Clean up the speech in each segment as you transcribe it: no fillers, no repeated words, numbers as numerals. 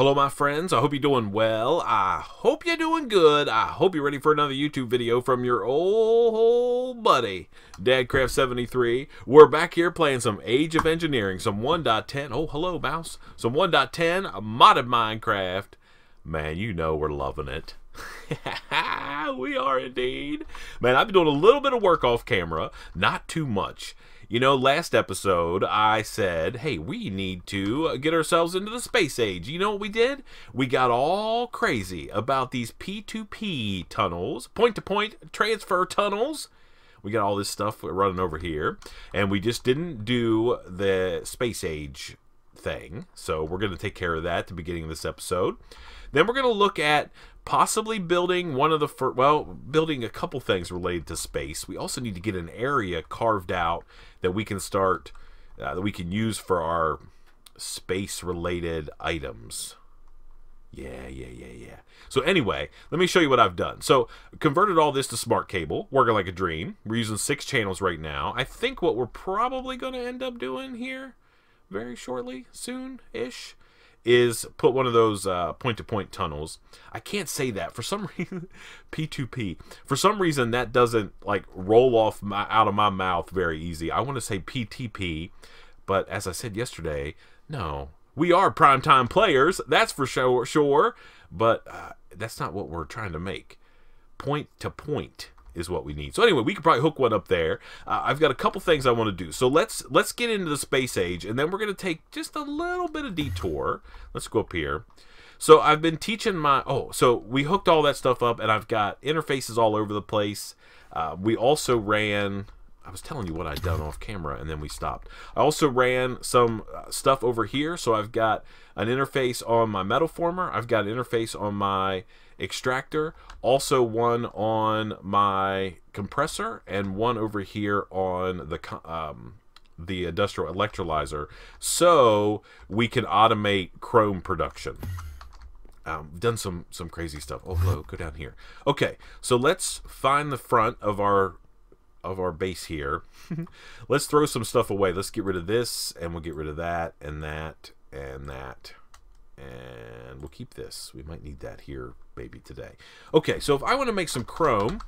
Hello my friends, I hope you're doing well. I hope you're doing good. I hope you're ready for another YouTube video from your old buddy, Dadcraft73. We're back here playing some Age of Engineering, some 1.10. Oh, hello mouse. Some 1.10 modded Minecraft. Man, you know we're loving it. We are indeed. Man, I've been doing a little bit of work off camera, not too much. You know, last episode I said, hey, we need to get ourselves into the space age. You know what we did? We got all crazy about these P2P tunnels, point-to-point transfer tunnels. We got all this stuff running over here, and we just didn't do the space age thing. So we're going to take care of that at the beginning of this episode. Then we're going to look at possibly building one of the building a couple things related to space. We also need to get an area carved out that we can start, that we can use for our space-related items. Yeah. So anyway, let me show you what I've done. So converted all this to smart cable, working like a dream. We're using 6 channels right now. I think what we're probably going to end up doing here very shortly, soon-ish, is put one of those point-to-point tunnels. I can't say that for some reason. P2P. For some reason, that doesn't like roll off out of my mouth very easy. I want to say PTP, but as I said yesterday, no. We are primetime players, that's for sure, but that's not what we're trying to make. Point-to-point is what we need. So anyway, we could probably hook one up there. I've got a couple things I want to do. So let's get into the space age, and then we're going to take just a little bit of detour. Let's go up here. So I've been teaching so we hooked all that stuff up, and I've got interfaces all over the place. We also ran, I was telling you what I'd done off camera, and then we stopped. I also ran some stuff over here. So I've got an interface on my metal former. I've got an interface on my extractor, also one on my compressor, and one over here on the industrial electrolyzer, so we can automate chrome production. Done some crazy stuff. Oh, hello, go down here. Okay, so let's find the front of our base here. Let's throw some stuff away. Let's get rid of this, and we'll get rid of that and that and that, and we'll keep this. We might need that here baby today. Okay, so if I want to make some chrome,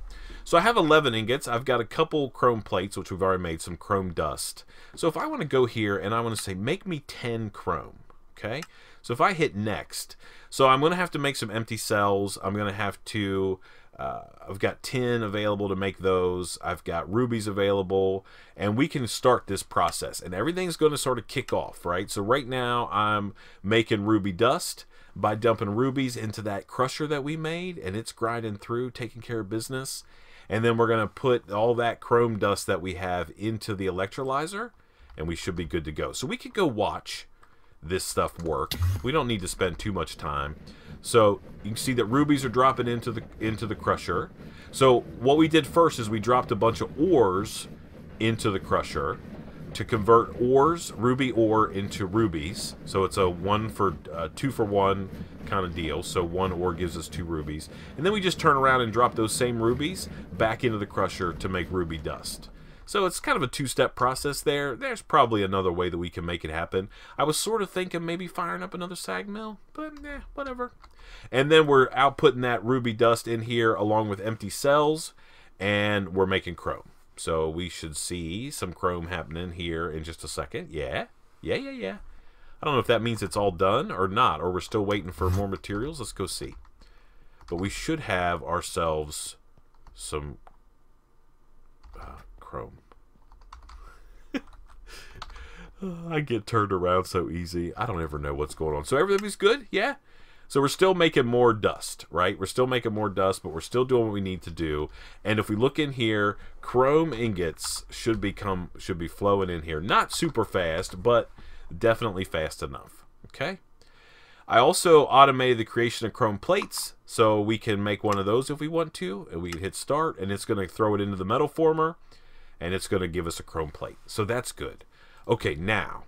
so I have 11 ingots. I've got a couple chrome plates, which we've already made, some chrome dust. So if I want to go here and I want to say make me 10 chrome, okay, so if I hit next, so I'm going to have to make some empty cells. I'm going to have to I've got tin available to make those. I've got rubies available, and we can start this process, and everything's going to sort of kick off, right? So right now I'm making ruby dust by dumping rubies into that crusher that we made, and it's grinding through, taking care of business. And then we're going to put all that chrome dust that we have into the electrolyzer, and we should be good to go. So we could go watch this stuff work. We don't need to spend too much time. So you can see that rubies are dropping into the crusher. So what we did first is we dropped a bunch of ores into the crusher to convert ores, ruby ore, into rubies. So it's a 2 for 1 kind of deal. So 1 ore gives us 2 rubies. And then we just turn around and drop those same rubies back into the crusher to make ruby dust. So it's kind of a 2-step process there. There's probably another way that we can make it happen. I was sort of thinking maybe firing up another sag mill, but whatever. And then we're outputting that ruby dust in here along with empty cells, and we're making chrome. So we should see some chrome happening here in just a second. Yeah. I don't know if that means it's all done or not, or we're still waiting for more materials. Let's go see. But we should have ourselves some chrome. I get turned around so easy. I don't ever know what's going on. So everything's good? Yeah? So we're still making more dust, right? We're still making more dust, but we're still doing what we need to do. And if we look in here, chrome ingots should be flowing in here. Not super fast, but definitely fast enough. Okay? I also automated the creation of chrome plates, so we can make one of those if we want to. And we can hit start, and it's going to throw it into the metal former, and it's going to give us a chrome plate. So that's good. Okay, now.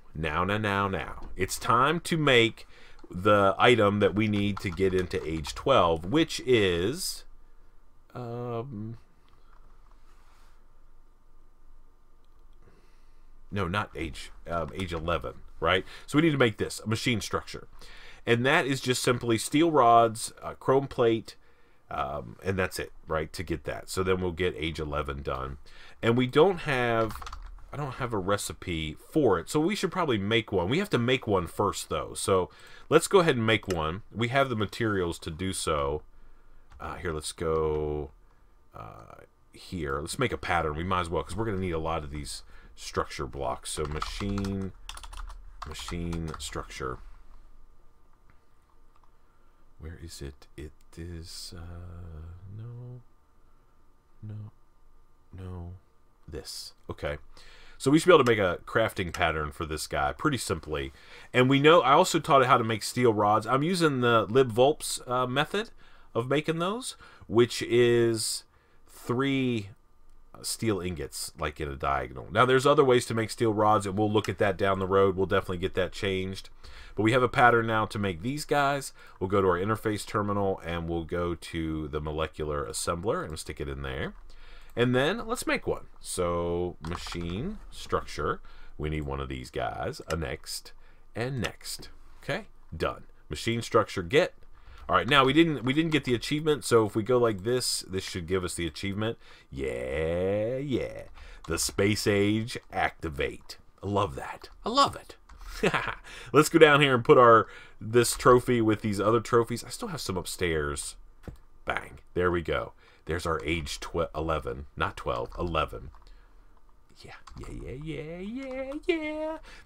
It's time to make the item that we need to get into age 12, which is no, not age 11, right? So we need to make this a machine structure. And that is just simply steel rods, chrome plate, and that's it, right, to get that. So then we'll get age 11 done. And we don't have, I don't have a recipe for it, so we should probably make one. We have to make one first, though. So let's go ahead and make one. We have the materials to do so. Here, let's go here. Let's make a pattern. We might as well, because we're going to need a lot of these structure blocks. So machine structure. Where is it? It is, no, this. Okay. So we should be able to make a crafting pattern for this guy pretty simply. And we know, I also taught it how to make steel rods. I'm using the libvolps method of making those, which is 3 steel ingots, like in a diagonal. Now, there's other ways to make steel rods, and we'll look at that down the road. We'll definitely get that changed. But we have a pattern now to make these guys. We'll go to our interface terminal, and we'll go to the molecular assembler and stick it in there. And then let's make one. So machine structure. We need one of these guys. A next and next. Okay, done. Machine structure get. All right, now we didn't get the achievement. So if we go like this, this should give us the achievement. Yeah. The space age activate. I love that. I love it. Let's go down here and put this trophy with these other trophies. I still have some upstairs. Bang. There we go. There's our age 11, not 12, 11. Yeah.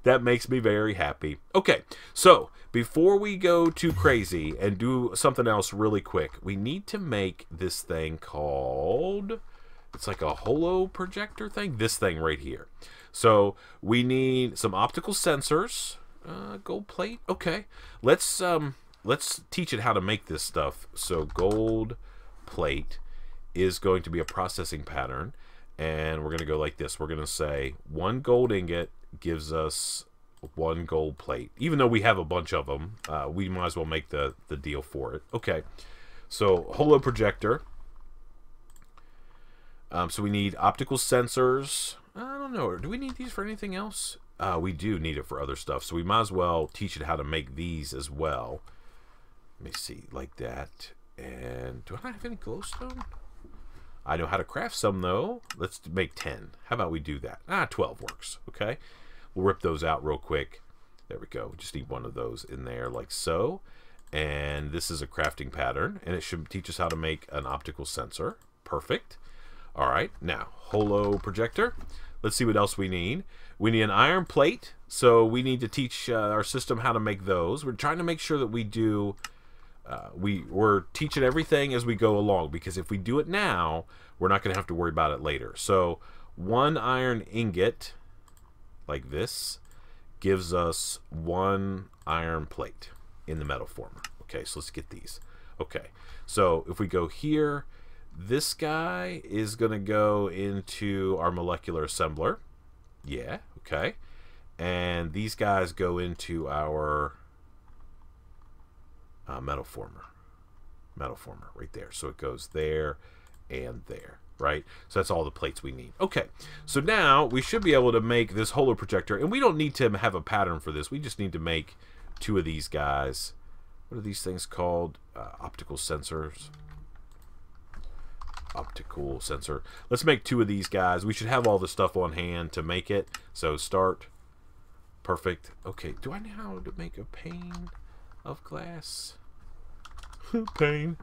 That makes me very happy. Okay, so before we go too crazy and do something else really quick, we need to make this thing called, it's like a Holo Projector thing, this thing right here. So we need some optical sensors, gold plate. Okay, let's teach it how to make this stuff. So gold plate is going to be a processing pattern, and we're going to go like this. We're going to say 1 gold ingot gives us 1 gold plate. Even though we have a bunch of them, we might as well make the deal for it. Okay, so Holo Projector. So we need optical sensors. I don't know, do we need these for anything else? We do need it for other stuff, so we might as well teach it how to make these as well. Let me see, like that. And do I not have any glowstone? I know how to craft some, though. Let's make 10. How about we do that? 12 works, okay? We'll rip those out real quick. There we go. We just need one of those in there like so. And this is a crafting pattern, and it should teach us how to make an optical sensor. Perfect. All right, now, Holo Projector. Let's see what else we need. We need an iron plate, so we need to teach our system how to make those. We're trying to make sure that we do... we're teaching everything as we go along, because if we do it now, we're not going to have to worry about it later. So 1 iron ingot, like this, gives us 1 iron plate in the metal former. Okay, so let's get these. Okay, so if we go here, this guy is going to go into our molecular assembler. Yeah, okay. And these guys go into our metal former right there. So it goes there and there, right? So that's all the plates we need. Okay, so now we should be able to make this Holo Projector, and we don't need to have a pattern for this. We just need to make 2 of these guys. What are these things called? Optical sensors. Optical sensor. Let's make 2 of these guys. We should have all the stuff on hand to make it. So start. Perfect. Okay, do I know how to make a pane of glass? Pane.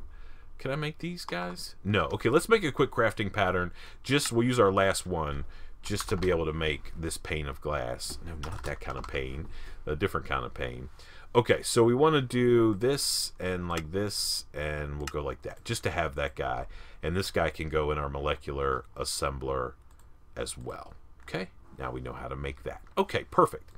Can I make these guys? No. Okay, let's make a quick crafting pattern. We'll use our last one just to be able to make this pane of glass. No, not that kind of pane. A different kind of pane. Okay, so we want to do this and like this, and we'll go like that, just to have that guy. And this guy can go in our molecular assembler as well. Okay, now we know how to make that. Okay, perfect.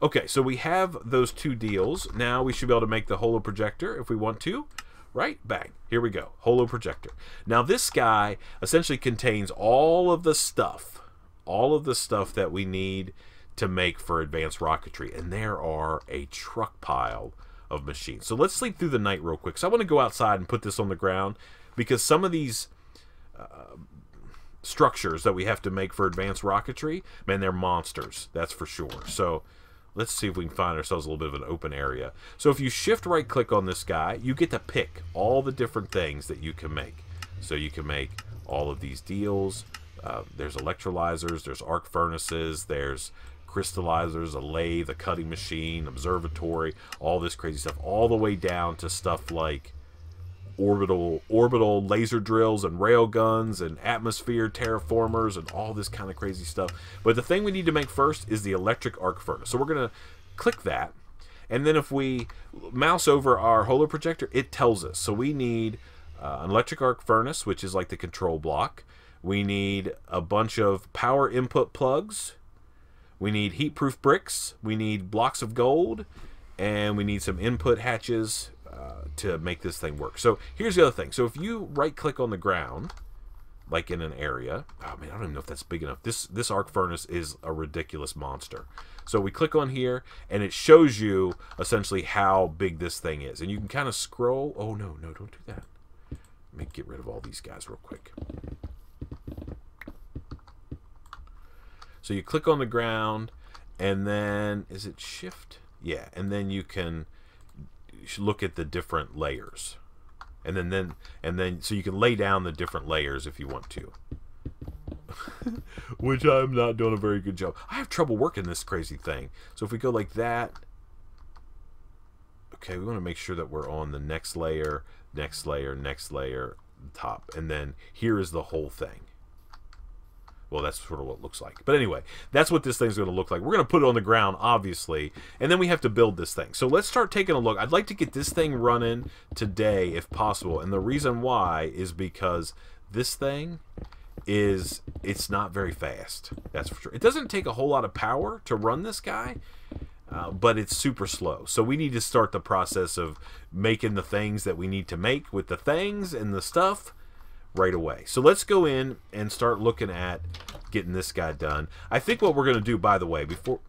Okay, so we have those 2 deals. Now we should be able to make the Holo Projector if we want to. Right? Bang. Here we go. Holo Projector. Now this guy essentially contains all of the stuff that we need to make for advanced rocketry. And there are a truck pile of machines. So let's sleep through the night real quick. So I want to go outside and put this on the ground, because some of these structures that we have to make for advanced rocketry, man, they're monsters. That's for sure. So let's see if we can find ourselves a little bit of an open area. So if you shift right click on this guy, you get to pick all the different things that you can make. So you can make all of these deals. There's electrolyzers, there's arc furnaces, there's crystallizers, a lathe, a cutting machine, observatory, all this crazy stuff, all the way down to stuff like orbital laser drills and rail guns and atmosphere terraformers and all this kind of crazy stuff. But the thing we need to make first is the electric arc furnace. So we're going to click that, and then if we mouse over our Holo Projector, it tells us. So we need an electric arc furnace, which is like the control block. We need a bunch of power input plugs. We need heat-proof bricks. We need blocks of gold. And we need some input hatches to make this thing work. So here's the other thing. So if you right-click on the ground, like in an area, oh man, I don't even know if that's big enough. This arc furnace is a ridiculous monster. So we click on here, and it shows you essentially how big this thing is. And you can kind of scroll. Oh, no, don't do that. Let me get rid of all these guys real quick. So you click on the ground, and then, is it shift? Yeah, and then you can look at the different layers. And then so you can lay down the different layers if you want to. Which I'm not doing a very good job. I have trouble working this crazy thing. So if we go like that, okay, we want to make sure that we're on the next layer, next layer, next layer, top. And then here is the whole thing. Well, that's sort of what it looks like. But anyway, that's what this thing's going to look like. We're going to put it on the ground, obviously, and then we have to build this thing. So let's start taking a look. I'd like to get this thing running today, if possible. And the reason why is because this thing it's not very fast. That's for sure. It doesn't take a whole lot of power to run this guy, but it's super slow. So we need to start the process of making the things that we need to make with the things and the stuff right away. So let's go in and start looking at getting this guy done. I think what we're going to do, by the way, before...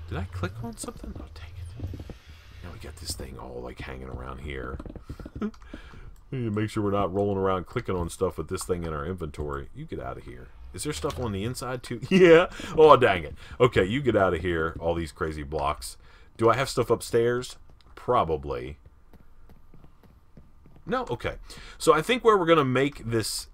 Did I click on something? Oh, dang it. Now we got this thing all like hanging around here. We need to make sure we're not rolling around clicking on stuff with this thing in our inventory. You get out of here. Is there stuff on the inside too? Yeah. Oh, dang it. Okay, you get out of here. All these crazy blocks. Do I have stuff upstairs? Probably. No? Okay. So I think where we're going to make this,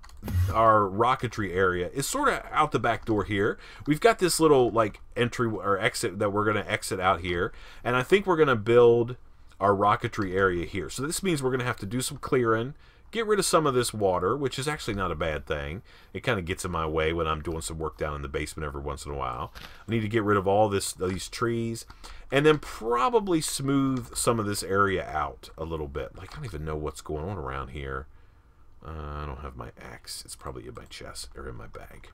our rocketry area, is sort of out the back door here. We've got this little like entry or exit that we're going to exit out here. And I think we're going to build our rocketry area here. So this means we're going to have to do some clearing, get rid of some of this water, which is actually not a bad thing. It kind of gets in my way when I'm doing some work down in the basement every once in a while. I need to get rid of all these trees, and then probably smooth some of this area out a little bit. Like, I don't even know what's going on around here. I don't have my axe. It's probably in my chest or in my bag.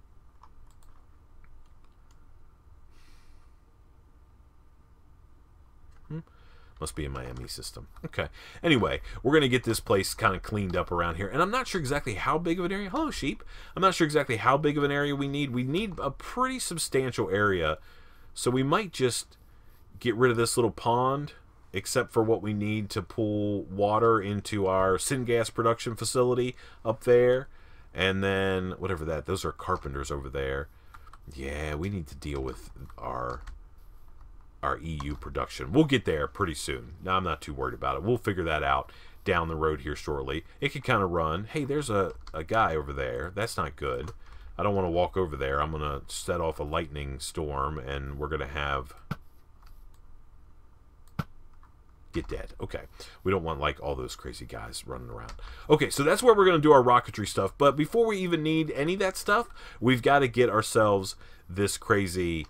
Must be in my ME system. Okay. Anyway, we're going to get this place kind of cleaned up around here. And I'm not sure exactly how big of an area. Hello, sheep. I'm not sure exactly how big of an area we need. We need a pretty substantial area. So we might just get rid of this little pond, except for what we need to pull water into our syngas production facility up there. And then, whatever that, those are carpenters over there. Yeah, we need to deal with our EU production. We'll get there pretty soon. Now, I'm not too worried about it. We'll figure that out down the road here shortly. It can kind of run. Hey, there's a guy over there. That's not good. I don't want to walk over there. I'm going to set off a lightning storm, and we're going to have... Get dead. Okay. We don't want, like, all those crazy guys running around. Okay, so that's where we're going to do our rocketry stuff. But before we even need any of that stuff, we've got to get ourselves this crazy...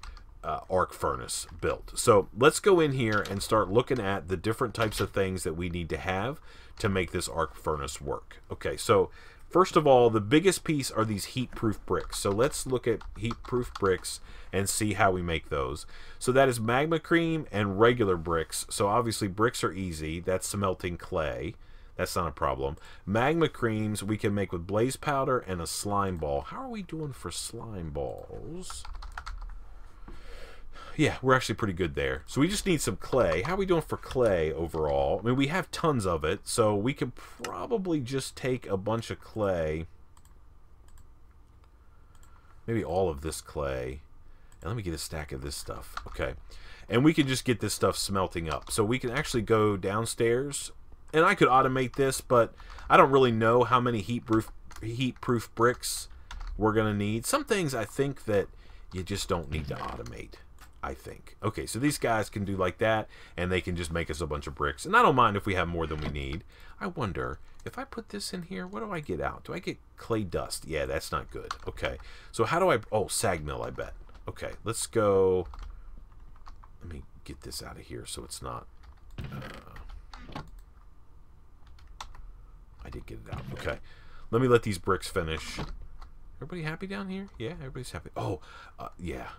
arc furnace built. So let's go in here and start looking at the different types of things that we need to have to make this arc furnace work. Okay, so first of all, the biggest piece are these heat-proof bricks. So let's look at heat-proof bricks and see how we make those. So that is magma cream and regular bricks. So obviously bricks are easy. That's smelting clay. That's not a problem. Magma creams we can make with blaze powder and a slime ball. How are we doing for slime balls? Yeah, we're actually pretty good there. So we just need some clay. How are we doing for clay overall? I mean, we have tons of it, so we can probably just take a bunch of clay. Maybe all of this clay. And let me get a stack of this stuff. Okay. And we can just get this stuff smelting up. So we can actually go downstairs. And I could automate this, but I don't really know how many heat-proof bricks we're going to need. Some things I think that you just don't need to automate, I think. Okay, so these guys can do like that, and they can just make us a bunch of bricks. And I don't mind if we have more than we need. I wonder, if I put this in here, what do I get out? Do I get clay dust? Yeah, that's not good. Okay, so how do I... Oh, sag mill, I bet. Okay, let's go... Let me get this out of here so it's not... I did get it out. Okay, let me let these bricks finish. Everybody happy down here? Yeah, everybody's happy. Oh, yeah.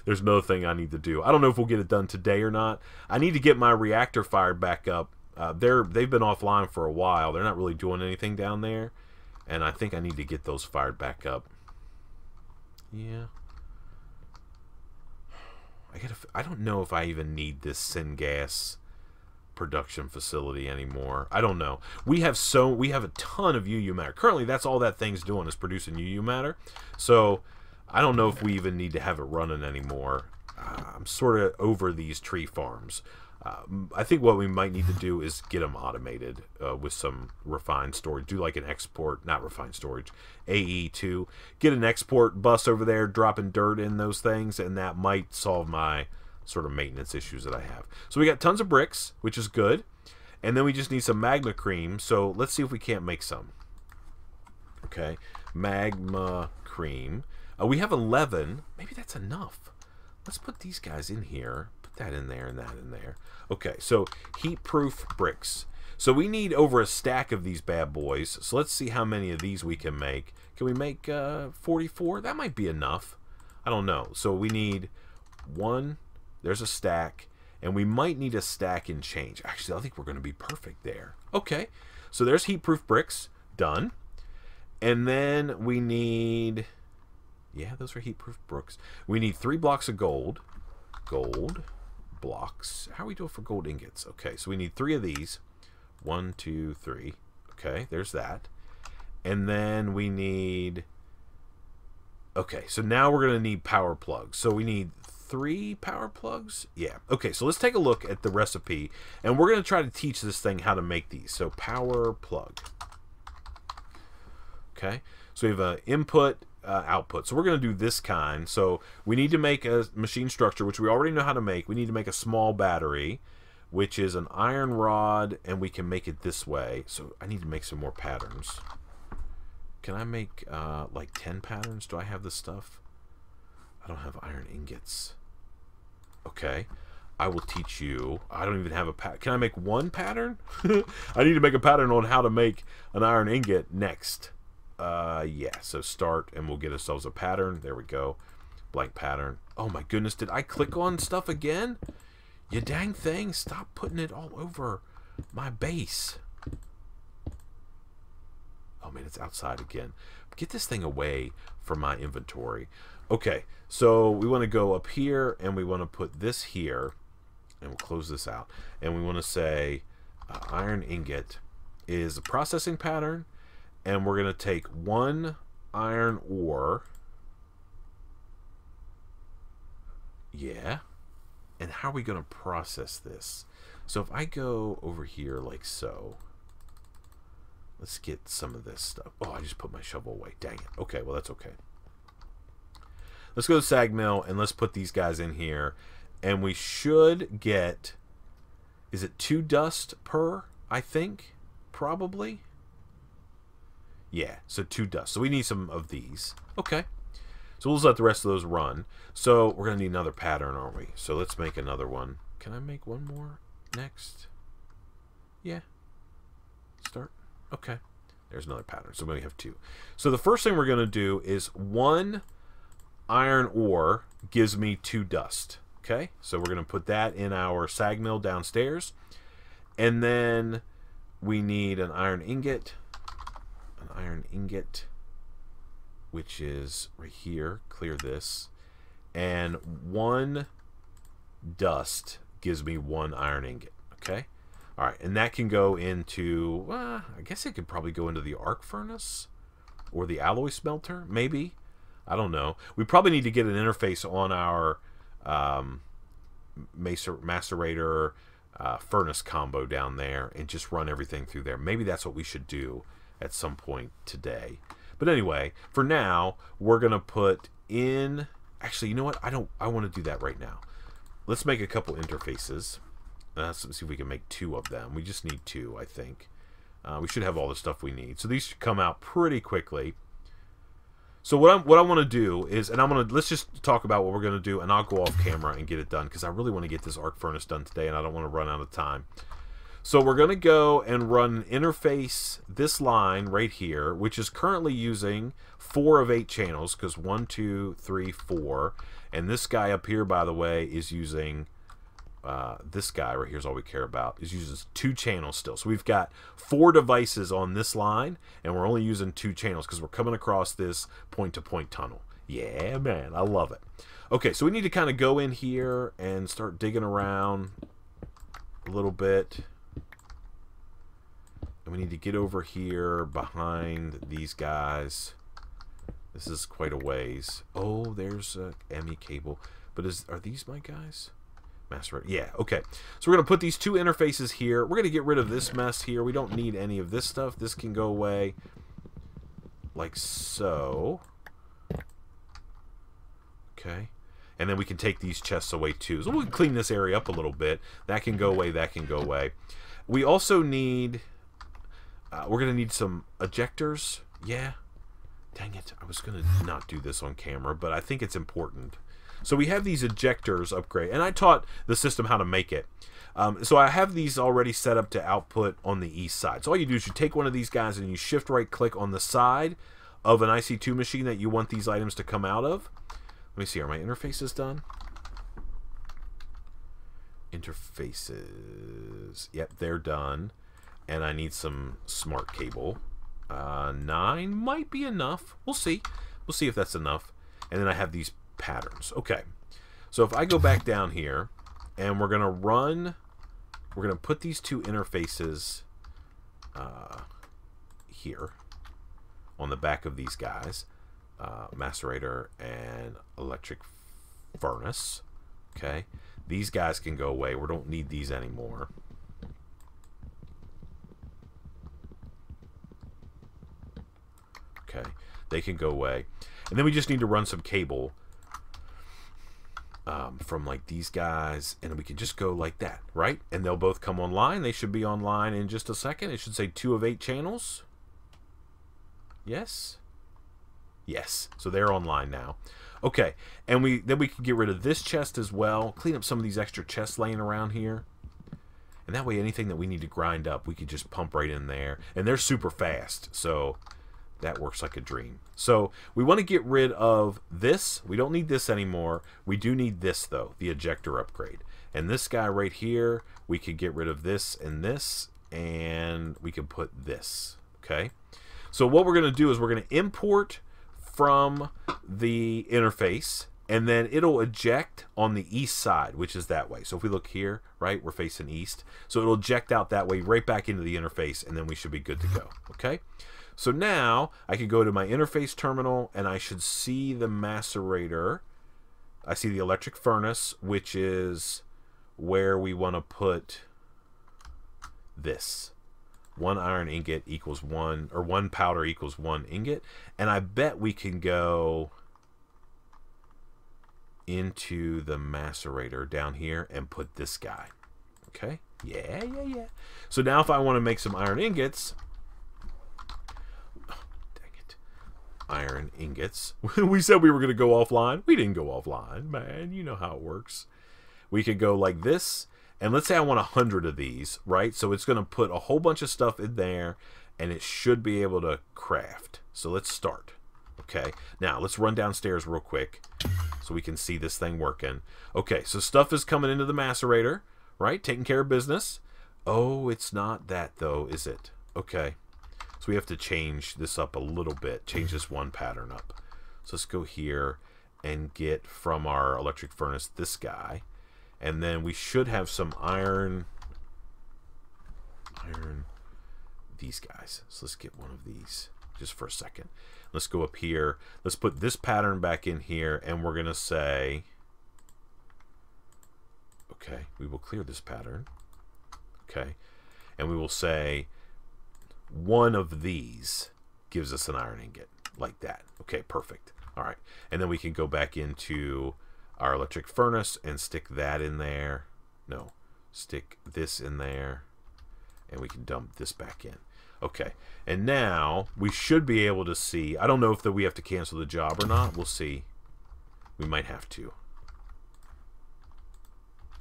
There's another thing I need to do. I don't know if we'll get it done today or not. I need to get my reactor fired back up. They've been offline for a while. They're not really doing anything down there. And I think I need to get those fired back up. Yeah. I don't know if I even need this syngas production facility anymore. I don't know. We have a ton of UU matter. Currently, that's all that thing's doing is producing UU matter. So I don't know if we even need to have it running anymore. I'm sort of over these tree farms. I think what we might need to do is get them automated with some refined storage. Do like an export, not refined storage, AE2. Get an export bus over there, dropping dirt in those things, and that might solve my sort of maintenance issues that I have. So we got tons of bricks, which is good. And then we just need some magma cream. So let's see if we can't make some. Okay, magma cream. We have 11. Maybe that's enough. Let's put these guys in here. Put that in there and that in there. Okay, so heat-proof bricks. So we need over a stack of these bad boys. So let's see how many of these we can make. Can we make 44? That might be enough. I don't know. So we need one. There's a stack. And we might need a stack and change. Actually, I think we're going to be perfect there. Okay, so there's heat-proof bricks. Done. And then we need... Yeah, those are heat-proof bricks. We need 3 blocks of gold. Gold blocks. How are we doing for gold ingots? Okay, so we need 3 of these. 1, 2, 3. Okay, there's that. And then we need... Okay, so now we're going to need power plugs. So we need 3 power plugs? Yeah. Okay, so let's take a look at the recipe. And we're going to try to teach this thing how to make these. So power plug. Okay, so we have an input, output. So we're going to do this kind. So we need to make a machine structure, which we already know how to make. We need to make a small battery, which is an iron rod, and we can make it this way. So I need to make some more patterns. Can I make like 10 patterns? Do I have this stuff? I don't have iron ingots. Okay, I will teach you. I don't even have a pattern. Can I make 1 pattern? I need to make a pattern on how to make an iron ingot next. Yeah, so start, and we'll get ourselves a pattern. There we go. Blank pattern. Oh my goodness, did I click on stuff again? You dang thing, stop putting it all over my base. Oh man, it's outside again. Get this thing away from my inventory. Okay, so we want to go up here, and we want to put this here, and we'll close this out. And we want to say iron ingot is a processing pattern, and we're going to take 1 iron ore. Yeah. And how are we going to process this? So if I go over here like so, let's get some of this stuff. Oh, I just put my shovel away. Dang it. Okay, well, that's okay. Let's go to sag mill, and let's put these guys in here. And we should get, is it 2 dust per, I think? Probably. Yeah, so 2 dust. So we need some of these. Okay. So we'll just let the rest of those run. So we're going to need another pattern, aren't we? So let's make another one. Can I make one more next? Yeah. Start. Okay. There's another pattern. So we only have 2. So the first thing we're going to do is 1 iron ore gives me 2 dust. Okay. So we're going to put that in our sag mill downstairs. And then we need an iron ingot. An iron ingot, which is right here. Clear this. And 1 dust gives me 1 iron ingot. Okay. All right, and that can go into, I guess it could probably go into the arc furnace or the alloy smelter, maybe. I don't know. We probably need to get an interface on our macerator furnace combo down there and just run everything through there. Maybe that's what we should do at some point today. But anyway, for now, we're going to put in... Actually, you know what? I want to do that right now. Let's make a couple interfaces. Let's see if we can make 2 of them. We just need 2, I think. We should have all the stuff we need. So these should come out pretty quickly. So what I want to do is, and let's just talk about what we're going to do, and I'll go off camera and get it done, because I really want to get this arc furnace done today, and I don't want to run out of time. So we're going to go and run an interface, this line right here, which is currently using 4 of 8 channels, because 1, 2, 3, 4, and this guy up here, by the way, is using... this guy right here is all we care about, is uses 2 channels still. So we've got 4 devices on this line, and we're only using 2 channels because we're coming across this point-to-point tunnel. Yeah, man, I love it. Okay, so we need to kind of go in here and start digging around a little bit. And we need to get over here behind these guys. This is quite a ways. Oh, there's a ME cable. But are these my guys? Master, yeah, okay. So we're going to put these 2 interfaces here. We're going to get rid of this mess here. We don't need any of this stuff. This can go away like so. Okay. And then we can take these chests away too. So we'll clean this area up a little bit. That can go away. That can go away. We also need... we're going to need some ejectors. Yeah. Dang it. I was going to not do this on camera, but I think it's important. So we have these ejectors upgrade, and I taught the system how to make it. So I have these already set up to output on the east side. So all you do is you take one of these guys and you shift right click on the side of an IC2 machine that you want these items to come out of. Let me see, are my interfaces done? Interfaces. Yep, they're done. And I need some smart cable. 9 might be enough. We'll see. We'll see if that's enough. And then I have these patterns. Okay, so if I go back down here and we're gonna put these 2 interfaces here on the back of these guys, macerator and electric furnace. Okay, these guys can go away. We don't need these anymore. Okay, they can go away, and then we just need to run some cable from like these guys, and we can just go like that, right? And they'll both come online. They should be online in just a second. It should say 2 of 8 channels. Yes, yes. So they're online now. Okay, and then we can get rid of this chest as well. Clean up some of these extra chests laying around here, and that way anything that we need to grind up, we could just pump right in there. And they're super fast, so that works like a dream. So we want to get rid of this. We don't need this anymore. We do need this, though, the ejector upgrade. And this guy right here, we could get rid of this, and we can put this. Okay? So what we're going to do is we're going to import from the interface, and then it'll eject on the east side, which is that way. So if we look here, right, we're facing east. So it'll eject out that way right back into the interface, and then we should be good to go. Okay? So now I can go to my interface terminal, and I should see the macerator. I see the electric furnace, which is where we want to put this. 1 iron ingot equals 1, or 1 powder equals 1 ingot. And I bet we can go into the macerator down here and put this guy. Okay? Yeah. So now if I want to make some iron ingots... iron ingots. We said we were going to go offline. We didn't go offline, man. You know how it works. We could go like this, and let's say I want 100 of these, right? So it's going to put a whole bunch of stuff in there, and it should be able to craft. So let's start. Okay, now let's run downstairs real quick so we can see this thing working. Okay, so stuff is coming into the macerator, right? Taking care of business. Oh, it's not that though, is it? Okay. So we have to change this up a little bit, change this 1 pattern up. So let's go here and get from our electric furnace this guy. And then we should have some iron, these guys. So let's get one of these. just for a second. Let's go up here. Let's put this pattern back in here, and we're going to say, okay, we will clear this pattern. Okay, and we will say one of these gives us an iron ingot, like that. Okay, perfect. All right, and then we can go back into our electric furnace and stick that in there. No, stick this in there, and we can dump this back in. Okay, and now we should be able to see. I don't know if we have to cancel the job or not. We'll see. We might have to.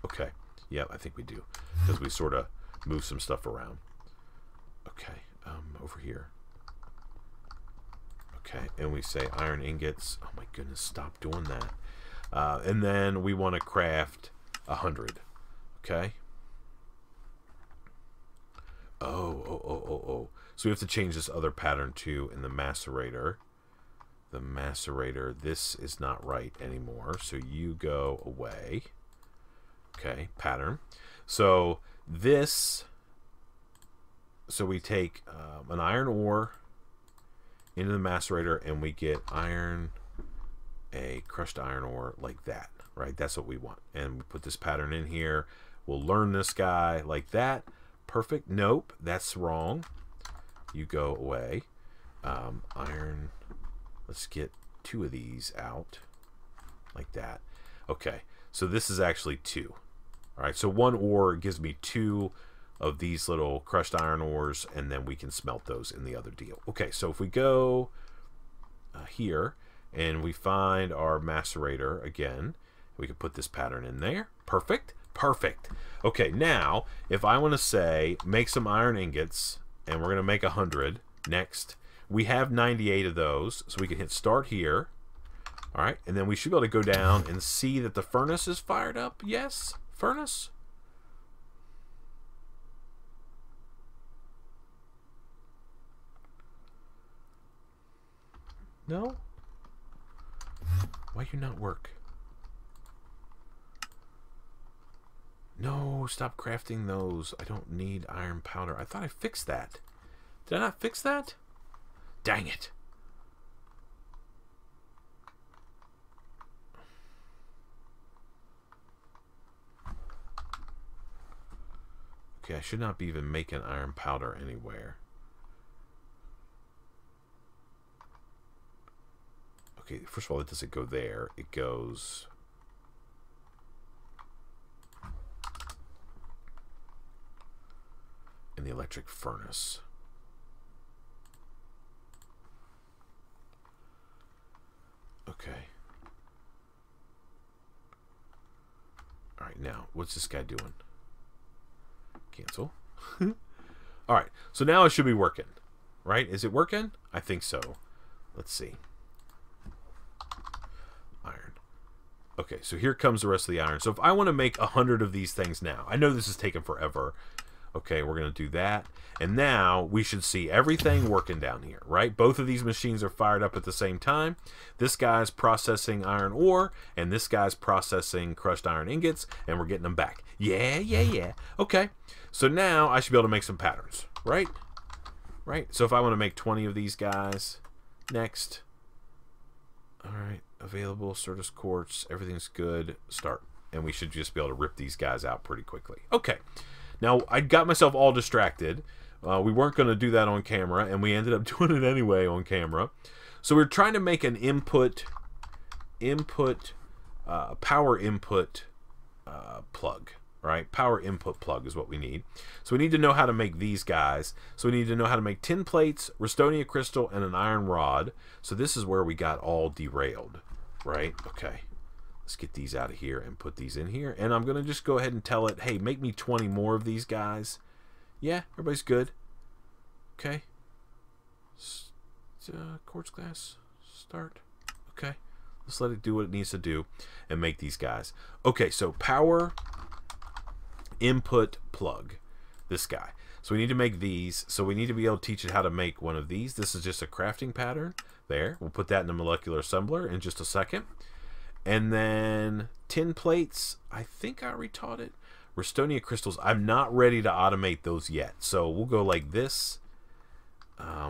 Okay, yeah, I think we do, because we sort of move some stuff around. Okay, over here. Okay, and we say iron ingots. Oh my goodness, stop doing that. And then we want to craft 100. Okay. Oh. So we have to change this other pattern too in the macerator. The macerator, this is not right anymore. So you go away. Okay, pattern. So this, so we take an iron ore into the macerator, and we get a crushed iron ore like that, right? That's what we want. And we put this pattern in here. We'll learn this guy like that. Perfect. Nope, that's wrong. You go away. Iron, let's get 2 of these out like that. Okay, so this is actually 2. All right, so 1 ore gives me 2 of these little crushed iron ores, and then we can smelt those in the other deal. Okay, so if we go here and we find our macerator again, we can put this pattern in there. Perfect. Perfect. Okay, now if I want to say make some iron ingots, and we're going to make 100 next, we have 98 of those, so we can hit start here. All right, and then we should be able to go down and see that the furnace is fired up. Yes, furnace. No? Why you not work? No, stop crafting those. I don't need iron powder. I thought I fixed that. Did I not fix that? Dang it. Okay, I should not be even making iron powder anywhere. Okay, first of all, it doesn't go there. It goes... in the electric furnace. Okay. Alright, now, what's this guy doing? Cancel. Alright, so now it should be working. Right? Is it working? I think so. Let's see. Iron. Okay, so here comes the rest of the iron. So if I want to make 100 of these things now, I know this is taking forever. Okay, we're going to do that. And now we should see everything working down here, right? Both of these machines are fired up at the same time. This guy's processing iron ore, and this guy's processing crushed iron ingots, and we're getting them back. Yeah. Okay, so now I should be able to make some patterns, right? Right? So if I want to make 20 of these guys, next. All right, available, Certus quartz, everything's good. Start. And we should just be able to rip these guys out pretty quickly. Okay. Now, I got myself all distracted. We weren't going to do that on camera, and we ended up doing it anyway on camera. So we're trying to make an power input plug, right? Power input plug is what we need. So we need to know how to make these guys. So we need to know how to make tin plates, Restonia crystal, and an iron rod. So this is where we got all derailed, right? Okay. Let's get these out of here and put these in here. And I'm going to just go ahead and tell it, hey, make me 20 more of these guys. Yeah, everybody's good. Okay. Quartz glass. Start. Okay. Let's let it do what it needs to do and make these guys. Okay, so power input plug. This guy. So we need to make these. So we need to be able to teach it how to make one of these. This is just a crafting pattern. There. We'll put that in the molecular assembler in just a second. And then tin plates, I think I already taught it. Restonia crystals, I'm not ready to automate those yet. So we'll go like this.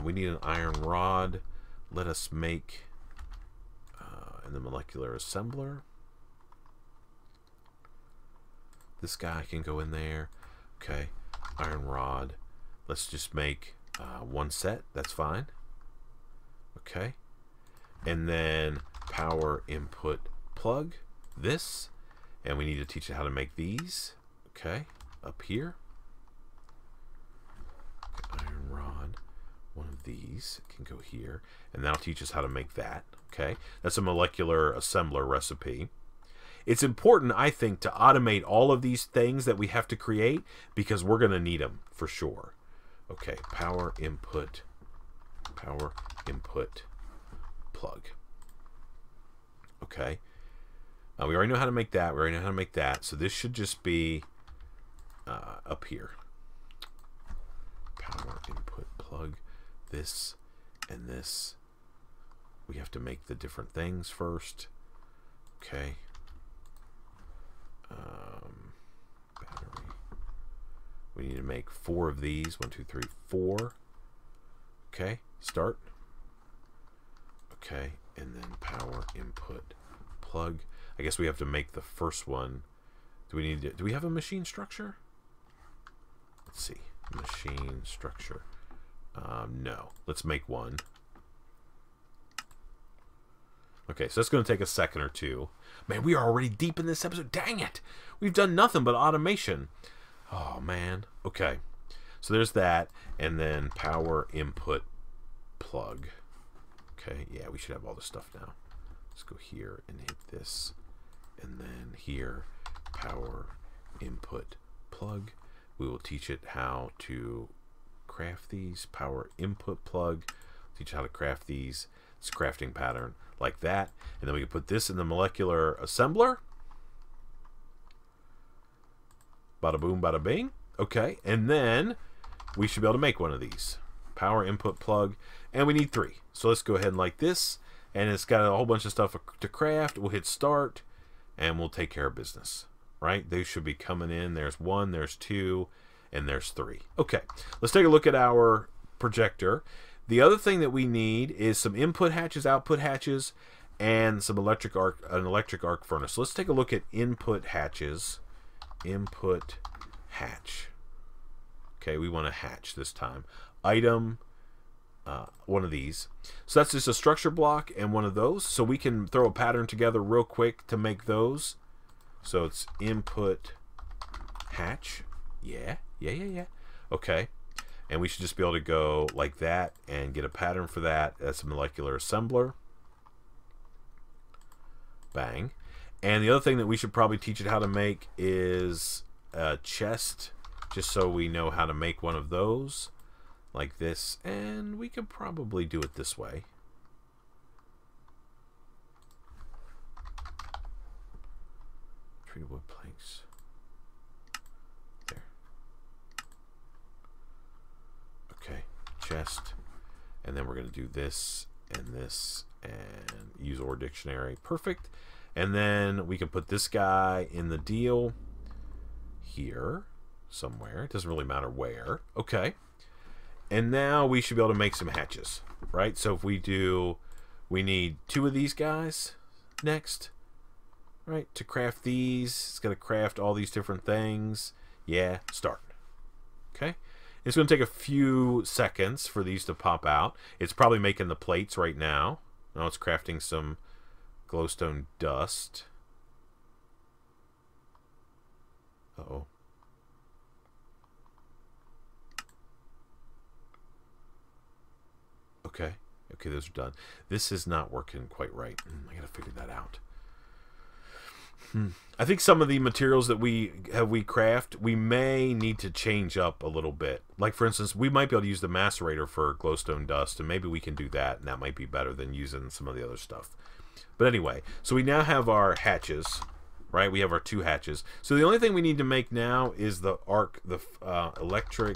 We need an iron rod. Let us make in the molecular assembler. This guy can go in there. Okay, iron rod. Let's just make one set. That's fine. Okay, and then power input plug this, and we need to teach it how to make these. Okay, up here. Okay, iron rod. One of these can go here, and that'll teach us how to make that. Okay, that's a molecular assembler recipe. It's important, I think, to automate all of these things that we have to create because we're going to need them for sure. Okay, power input plug. Okay, we already know how to make that. We already know how to make that. So this should just be up here. Power input plug. This and this. We have to make the different things first. Okay. Battery. We need to make 4 of these. 1, 2, 3, 4. Okay. Start. Okay. And then power input plug. I guess we have to make the first one. Do we have a machine structure? Let's see. Machine structure. No. Let's make one. Okay, so that's going to take a second or two. Man, we are already deep in this episode. Dang it! We've done nothing but automation. Oh, man. Okay. So there's that. And then power input plug. Okay, yeah, we should have all this stuff now. Let's go here and hit this. And then here, power input plug. We will teach it how to craft these. Power input plug. Teach how to craft these. It's a crafting pattern like that. And then we can put this in the molecular assembler. Bada boom, bada bing. Okay, and then we should be able to make one of these. Power input plug. And we need 3. So let's go ahead and like this. And it's got a whole bunch of stuff to craft. We'll hit start. And we'll take care of business. Right? They should be coming in. There's 1, there's 2, and there's 3. Okay, let's take a look at our projector. The other thing that we need is some input hatches, output hatches, and some an electric arc furnace. So let's take a look at input hatches. Input hatch. Okay, we want a hatch this time. Item, one of these. So that's just a structure block and one of those. So we can throw a pattern together real quick to make those. So it's input hatch. Yeah. Okay. And we should just be able to go like that and get a pattern for that. That's a molecular assembler. Bang. And the other thing that we should probably teach it how to make is a chest, just so we know how to make one of those like this. And we could probably do it this way. Treated wood planks. There. Okay, chest. And then we're going to do this and this and use OR dictionary. Perfect. And then we can put this guy in the deal here somewhere. It doesn't really matter where. Okay. And now we should be able to make some hatches, right? So if we do, we need 2 of these guys next, right? To craft these, it's going to craft all these different things. Yeah, start. Okay. It's going to take a few seconds for these to pop out. It's probably making the plates right now. Now it's crafting some glowstone dust. Uh-oh. Okay. Okay, those are done. This is not working quite right. I gotta figure that out. I think some of the materials that we craft, we may need to change up a little bit. Like, for instance, we might be able to use the macerator for glowstone dust, and maybe we can do that, and that might be better than using some of the other stuff. But anyway, so we now have our hatches, right? We have our 2 hatches. So the only thing we need to make now is the electric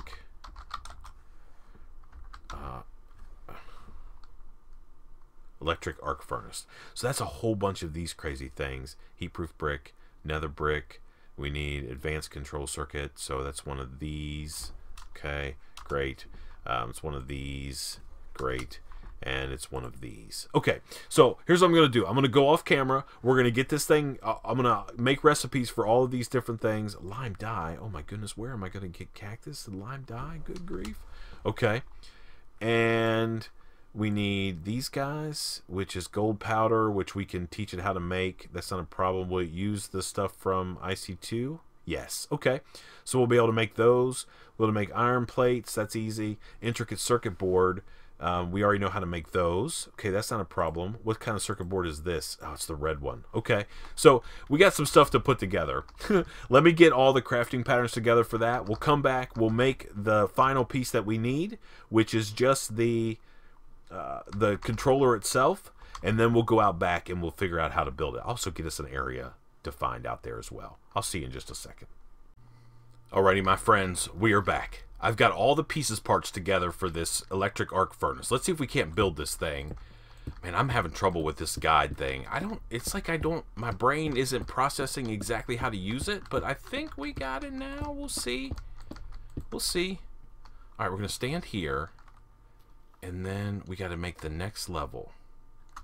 arc furnace. So that's a whole bunch of these crazy things. Heat-proof brick, nether brick. We need advanced control circuit. So that's one of these. Okay, great. It's one of these. Great. And it's one of these. Okay, so here's what I'm going to do. I'm going to go off camera. We're going to get this thing. I'm going to make recipes for all of these different things. Lime dye. Oh my goodness, where am I going to get cactus and lime dye? Good grief. Okay. And we need these guys, which is gold powder, which we can teach it how to make. That's not a problem. We'll use the stuff from IC2. Yes. Okay. So we'll be able to make those. We'll be able to make iron plates. That's easy. Intricate circuit board. We already know how to make those. Okay, that's not a problem. What kind of circuit board is this? Oh, it's the red one. Okay, so we got some stuff to put together. Let me get all the crafting patterns together for that. We'll come back. We'll make the final piece that we need, which is just the controller itself, and then we'll go out back and we'll figure out how to build it. Also get us an area defined out there as well. I'll see you in just a second. Alrighty, my friends, we are back. I've got all the pieces parts together for this electric arc furnace. Let's see if we can't build this thing. Man, I'm having trouble with this guide thing. It's like my brain isn't processing exactly how to use it, but I think we got it now. We'll see. We'll see. All right, we're going to stand here, and then we got to make the next level.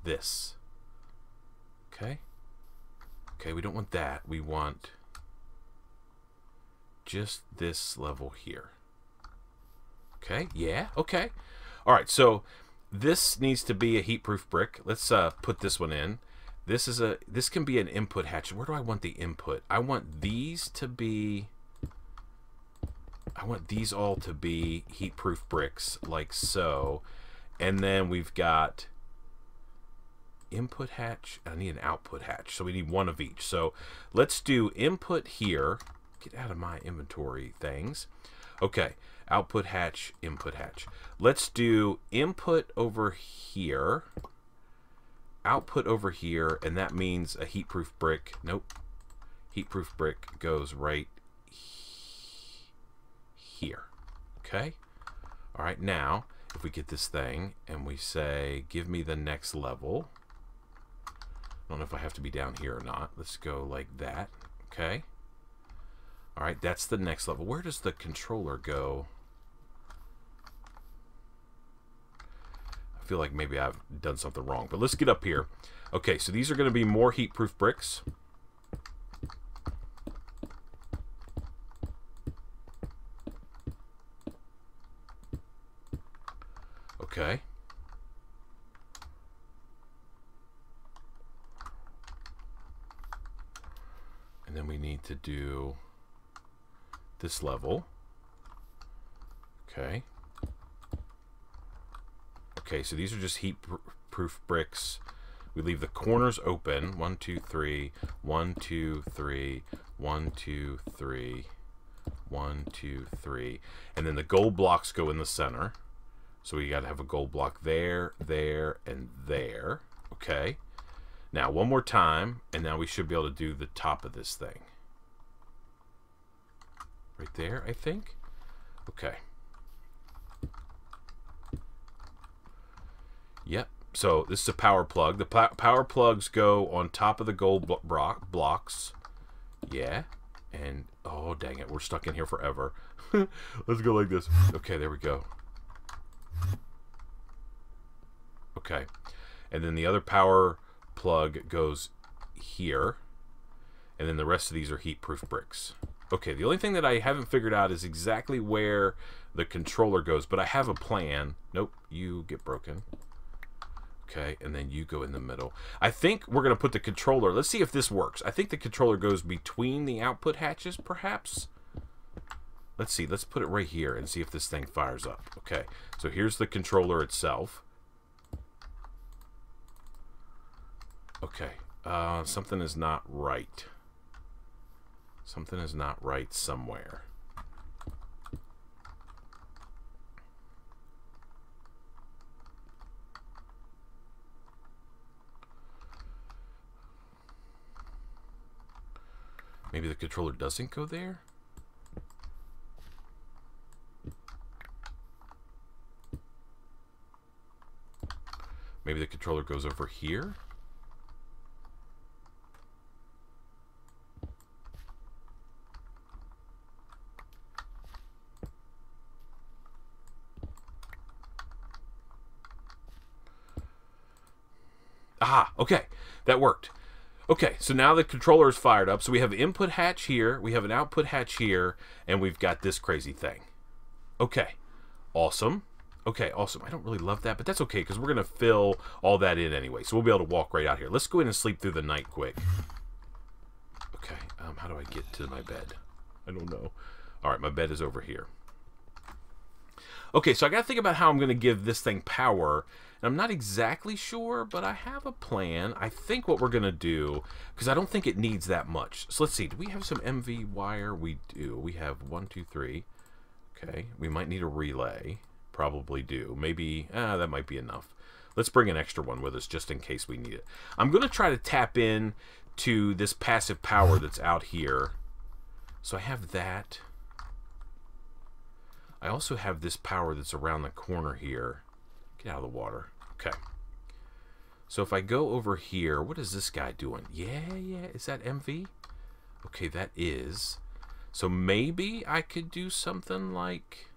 This. Okay? Okay, we don't want that. We want just this level here. Okay, yeah, okay. All right, so this needs to be a heat-proof brick. Let's put this one in. This can be an input hatch. Where do I want the input? I want these all to be heat-proof bricks, like so. And then we've got input hatch. I need an output hatch, so we need one of each. So let's do input here. Get out of my inventory things. Okay. Output hatch, input hatch. Let's do input over here, output over here, and that means a heat-proof brick. Nope. Heat-proof brick goes right here. Okay? All right, now, if we get this thing and we say, give me the next level. I don't know if I have to be down here or not. Let's go like that. Okay? All right, that's the next level. Where does the controller go? I feel like maybe I've done something wrong, but let's get up here. Okay, so these are going to be more heat-proof bricks. Okay. And then we need to do this level. Okay. Okay, so these are just heat-proof bricks. We leave the corners open. 1, 2, 3. 1, 2, 3. 1, 2, 3. 1, 2, 3. And then the gold blocks go in the center. So we got to have a gold block there, there, and there. Okay. Now, one more time, and now we should be able to do the top of this thing. Right there, I think. Okay. Yep. So this is a power plug. The power plugs go on top of the gold blocks. Yeah. And, oh, dang it. We're stuck in here forever. Let's go like this. Okay, there we go. Okay. And then the other power plug goes here. And then the rest of these are heat-proof bricks. Okay, the only thing that I haven't figured out is exactly where the controller goes, but I have a plan. Nope, you get broken. Okay, and then you go in the middle. I think we're going to put the controller. Let's see if this works. I think the controller goes between the output hatches, perhaps. Let's see. Let's put it right here and see if this thing fires up. Okay, so here's the controller itself. Okay, something is not right. Something is not right somewhere. Maybe the controller doesn't go there? Maybe the controller goes over here? Aha, okay. That worked. Okay, so now the controller is fired up. So we have an input hatch here, we have an output hatch here, and we've got this crazy thing. Okay, awesome. Okay, awesome. I don't really love that, but that's okay because we're going to fill all that in anyway. So we'll be able to walk right out here. Let's go in and sleep through the night quick. Okay, how do I get to my bed? I don't know. All right, my bed is over here. Okay, so I got to think about how I'm going to give this thing power. And I'm not exactly sure, but I have a plan. I think what we're going to do, because I don't think it needs that much. So let's see. Do we have some MV wire? We do. We have 1, 2, 3. Okay, we might need a relay. Probably do. Maybe, that might be enough. Let's bring an extra one with us just in case we need it. I'm going to try to tap in to this passive power that's out here. So I have that. I also have this power that's around the corner here. Get out of the water. Okay. So if I go over here, what is this guy doing? Yeah. Is that MV? Okay, that is. So maybe I could do something like...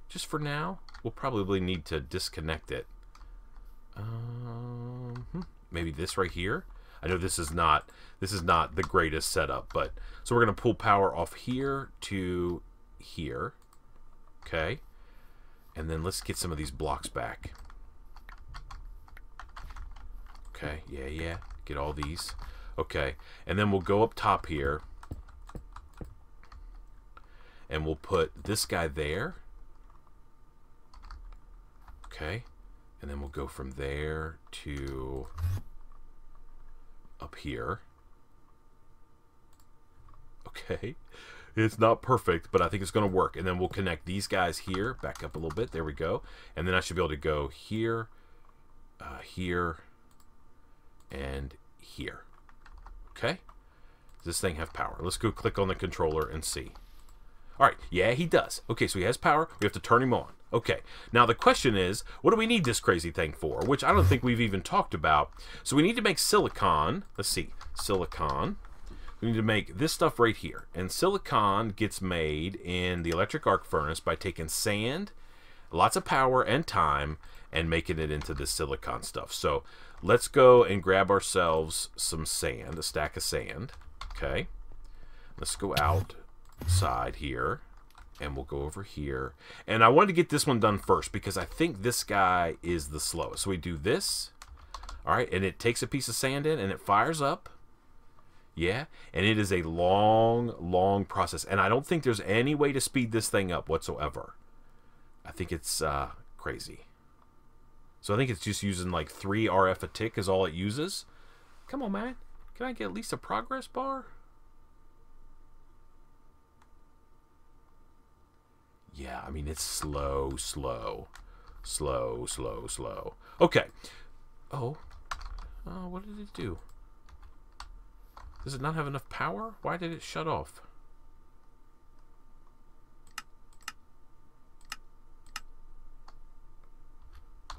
Just for now, we'll probably need to disconnect it. Maybe this right here. I know this is not the greatest setup, but so we're gonna pull power off here to here. Okay, and then let's get some of these blocks back. Okay, yeah. Get all these. Okay, and then we'll go up top here, and we'll put this guy there. Okay, and then we'll go from there to up here. Okay, it's not perfect, but I think it's going to work. And then we'll connect these guys here, back up a little bit. There we go. And then I should be able to go here, here, and here. Okay, does this thing have power? Let's go click on the controller and see. All right, yeah, he does. Okay, so he has power. We have to turn him on. Okay, now the question is, what do we need this crazy thing for? Which I don't think we've even talked about. So we need to make silicon. Let's see, silicon. We need to make this stuff right here. And silicon gets made in the electric arc furnace by taking sand, lots of power and time, and making it into this silicon stuff. So let's go and grab ourselves some sand, a stack of sand. Okay, let's go outside here. And we'll go over here. And I wanted to get this one done first because I think this guy is the slowest. So we do this. All right. And it takes a piece of sand in and it fires up. Yeah. And it is a long, long process. And I don't think there's any way to speed this thing up whatsoever. I think it's crazy. So I think it's just using like 3 RF a tick is all it uses. Come on, man. Can I get at least a progress bar? Yeah, I mean, it's slow. Okay. Oh, what did it do? Does it not have enough power? Why did it shut off?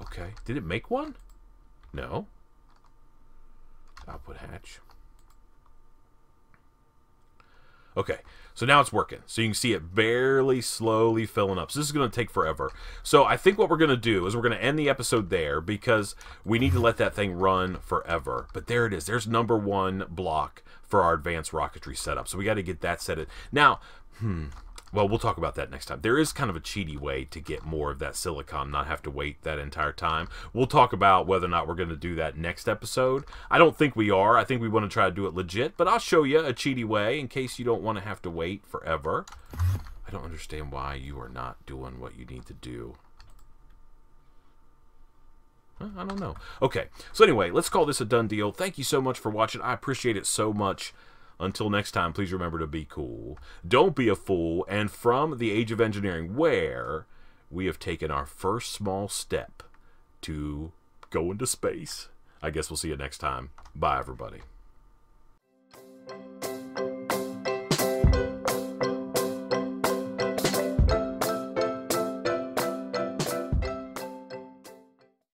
Okay. Did it make one? No. Output hatch. Okay, so now it's working. So you can see it barely slowly filling up. So this is going to take forever. So I think what we're going to do is we're going to end the episode there because we need to let that thing run forever. But there it is. There's number 1 block for our advanced rocketry setup. So we got to get that set. Now, well, we'll talk about that next time. There is kind of a cheaty way to get more of that silicon, not have to wait that entire time. We'll talk about whether or not we're going to do that next episode. I don't think we are. I think we want to try to do it legit, but I'll show you a cheaty way in case you don't want to have to wait forever. I don't understand why you are not doing what you need to do. I don't know. Okay, so anyway, let's call this a done deal. Thank you so much for watching. I appreciate it so much. Until next time, please remember to be cool. Don't be a fool. And from the Age of Engineering, where we have taken our first small step to go into space. I guess we'll see you next time. Bye, everybody.